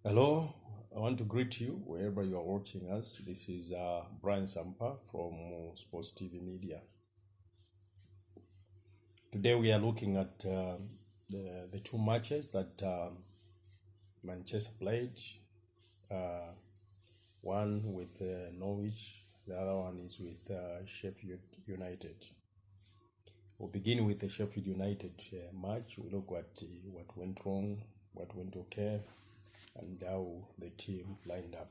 Hello, I want to greet you wherever you are watching us. This is Brian Sampa from Sports TV Media. Today we are looking at the two matches that Manchester played. One with Norwich, the other one is with Sheffield United. We'll begin with the Sheffield United match. We look at what went wrong, what went okay, and how the team lined up.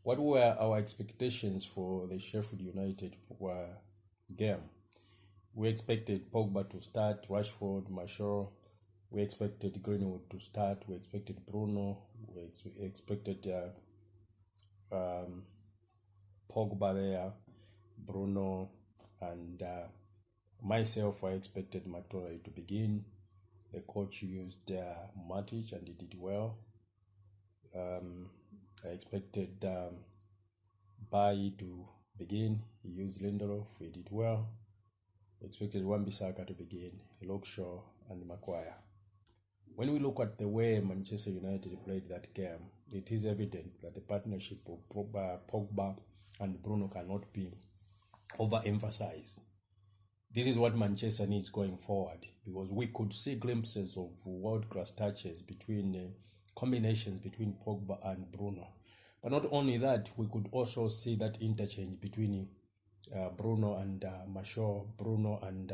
What were our expectations for the Sheffield United game? We expected Pogba to start, Rashford, Marshall. We expected Greenwood to start. We expected Bruno. We expected Pogba there, Bruno, and myself. I expected McTominay to begin. The coach used Matic and he did well. I expected Bayi to begin. He used Lindelof. He did well. I expected Wan-Bissaka to begin, Lukshaw and Maguire. When we look at the way Manchester United played that game, it is evident that the partnership of Pogba and Bruno cannot be overemphasized. This is what Manchester needs going forward, because we could see glimpses of world-class touches between combinations between Pogba and Bruno. But not only that, we could also see that interchange between Bruno and Marshall, Bruno and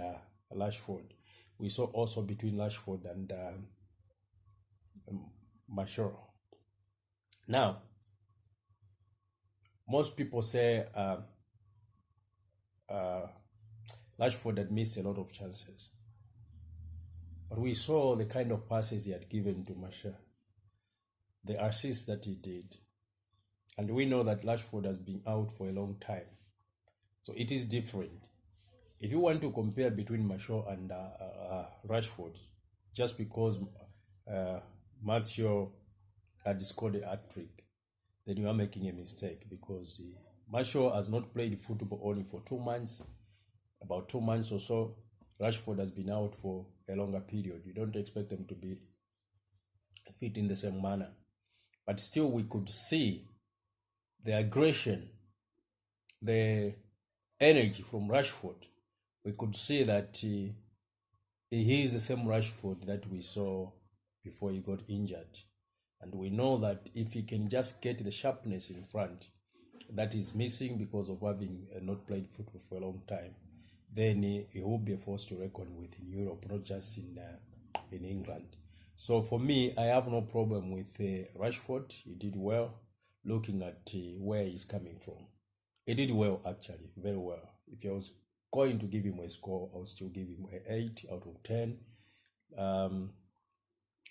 Rashford. We saw also between Rashford and Marshall. Now, most people say Rashford had missed a lot of chances. But we saw the kind of passes he had given to Marshall, the assists that he did. And we know that Rashford has been out for a long time. So it is different. If you want to compare between Marshall and Rashford, just because Martial had scored a hat-trick, then you are making a mistake, because Martial has not played football only for 2 months, about 2 months or so. Rashford has been out for a longer period. You don't expect them to be fit in the same manner. But still, we could see the aggression, the energy from Rashford. We could see that he is the same Rashford that we saw before he got injured. And we know that if he can just get the sharpness in front that is missing because of having not played football for a long time, then he will be a force to reckon with in Europe, not just in England. So for me, I have no problem with Rashford. He did well, looking at where he's coming from. He did well, actually, very well. If I was going to give him a score, I would still give him an 8 out of 10.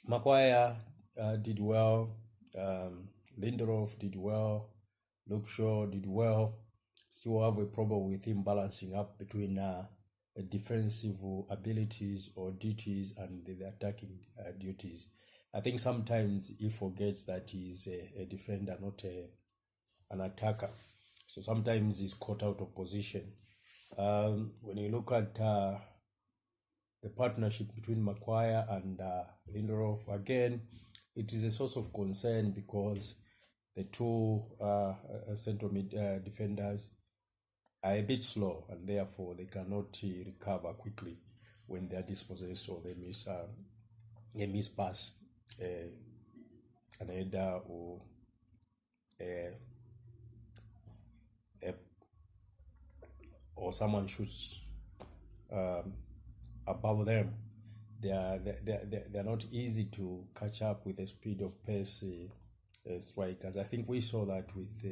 Maguire did well. Lindelof did well. Lukshaw did well. Still have a problem with him balancing up between defensive abilities or duties and the attacking duties. I think sometimes he forgets that he's a defender, not an attacker. So sometimes he's caught out of position. When you look at the partnership between Maguire and Lindelof, again, it is a source of concern, because the two central mid defenders are a bit slow, and therefore they cannot recover quickly when they are dispossessed, or they miss a miss pass, an header, or or someone shoots above them. They are not easy to catch up with the speed of pace strikers. I think we saw that with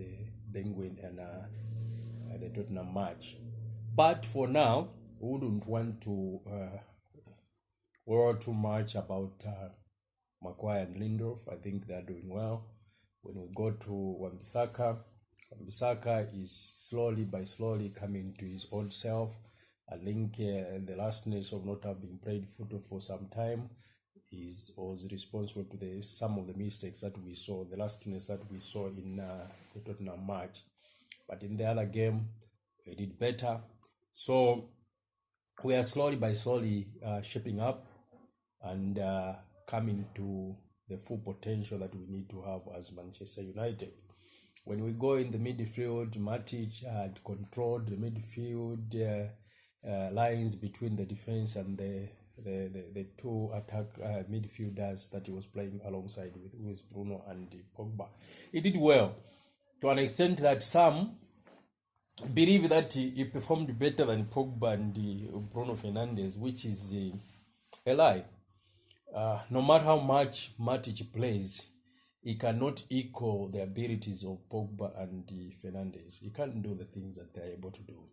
Penguin and the Tottenham match. But for now, we wouldn't want to worry too much about Maguire and Lindelof. I think they are doing well. When we go to Wan-Bissaka is slowly coming to his old self. I think the lastness of not having played football for some time was responsible to some of the mistakes that we saw, the lastness that we saw in the Tottenham match. But in the other game, we did better. So we are slowly shaping up. and coming to the full potential that we need to have as Manchester United. When we go in the midfield, Matic had controlled the midfield lines between the defense and the two attack midfielders that he was playing alongside with Bruno and Pogba. He did well to an extent that some believe that he performed better than Pogba and Bruno Fernandes, which is a lie. No matter how much Matic plays, he cannot equal the abilities of Pogba and Fernandes. He can't do the things that they're able to do.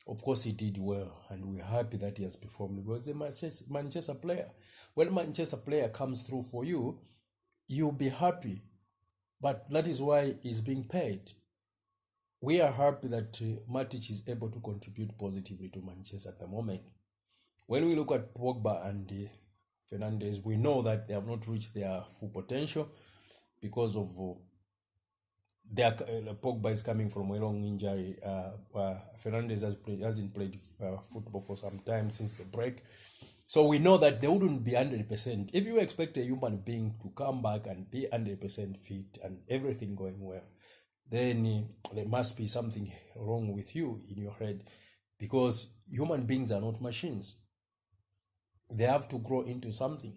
Of course, he did well, and we're happy that he has performed because the Manchester player. When Manchester player comes through for you, you'll be happy. But that is why he's being paid. We are happy that Matic is able to contribute positively to Manchester at the moment. When we look at Pogba and Fernandes, we know that they have not reached their full potential because of their Pogba is coming from a long injury. Fernandes hasn't played football for some time since the break. So we know that they wouldn't be 100%. If you expect a human being to come back and be 100% fit and everything going well, then there must be something wrong with you in your head, because human beings are not machines. They have to grow into something.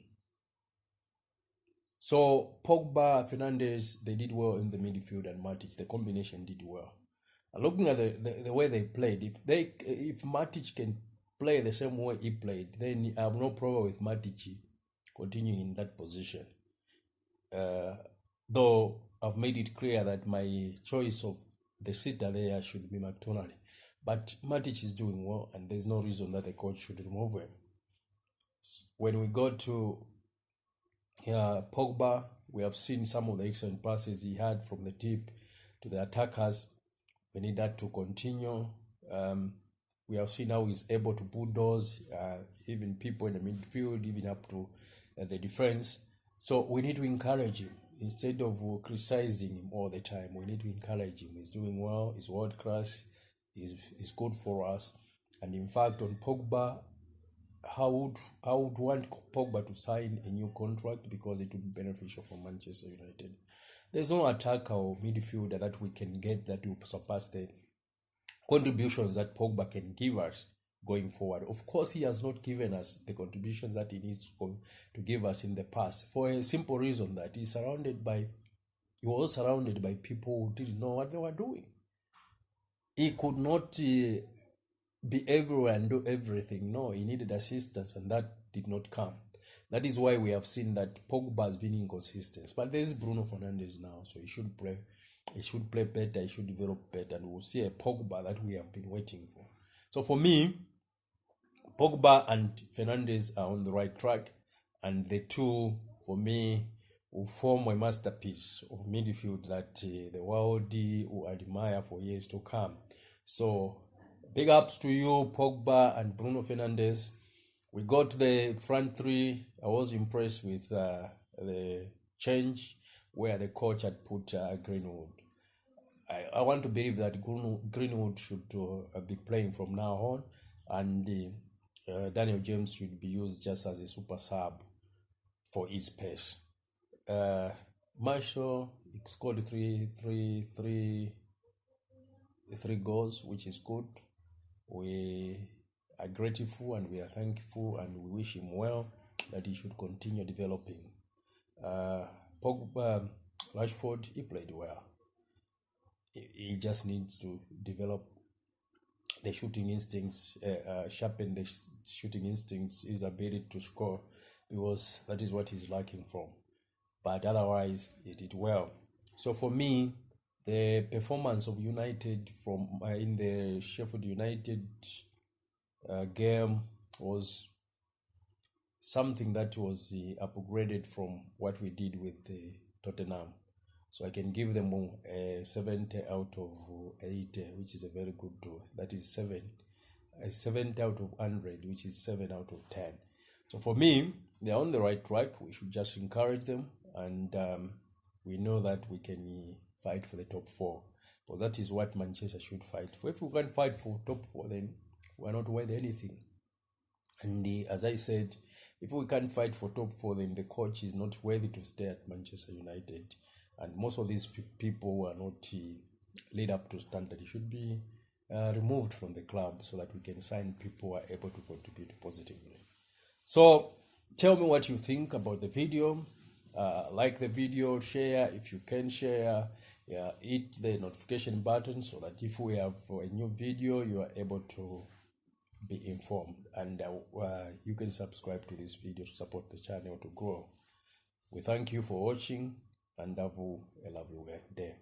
So Pogba, Fernandes, they did well in the midfield, and Matic, the combination did well. And looking at the way they played, if Matic can play the same way he played, then I have no problem with Matic continuing in that position. Though I've made it clear that my choice of the sitter there should be McTominay. But Matic is doing well, and there's no reason that the coach should remove him. When we go to Pogba, we have seen some of the excellent passes he had from the tip to the attackers. We need that to continue. We have seen how he's able to bulldoze even people in the midfield, even up to the defense. So we need to encourage him instead of criticizing him all the time. We need to encourage him. He's doing well. He's world class. He's good for us. And in fact, on Pogba, I would want Pogba to sign a new contract because it would be beneficial for Manchester United. There's no attacker or midfielder that we can get that will surpass the contributions that Pogba can give us going forward. Of course, he has not given us the contributions that he needs to give us in the past, for a simple reason that he was surrounded by people who didn't know what they were doing. He could not be everywhere and do everything. No, he needed assistance, and that did not come. That is why we have seen that Pogba has been inconsistent. But there's Bruno Fernandes now, so he should play. He should play better. He should develop better, and we'll see a Pogba that we have been waiting for. So for me, Pogba and Fernandes are on the right track, and the two, for me, will form a masterpiece of midfield that the world will admire for years to come. So big ups to you, Pogba and Bruno Fernandes. We got the front three. I was impressed with the change where the coach had put Greenwood. I want to believe that Greenwood should be playing from now on, and Daniel James should be used just as a super sub for his pace. Marshall scored three goals, which is good. We are grateful and we are thankful, and we wish him well, that he should continue developing. Pogba, Rashford, he played well. He just needs to develop the shooting instincts, sharpen the shooting instincts, his ability to score, because that is what he's lacking from. But otherwise, he did well. So for me, the performance of United from in the Sheffield United game was something that was upgraded from what we did with Tottenham. So I can give them a 70 out of 80, which is a very good draw. That is 70 out of 100, which is 7 out of 10. So for me, they're on the right track. We should just encourage them, and we know that we can fight for the top 4. But that is what Manchester should fight for. If we can't fight for top 4, then we're not worth anything. And as I said, if we can't fight for top four, then the coach is not worthy to stay at Manchester United. And most of these people who are not lead up to standard should be removed from the club so that we can sign people who are able to contribute positively. So tell me what you think about the video. Like the video, share if you can share. Hit the notification button so that if we have a new video, you are able to be informed, and you can subscribe to this video to support the channel to grow. We thank you for watching and have a lovely day.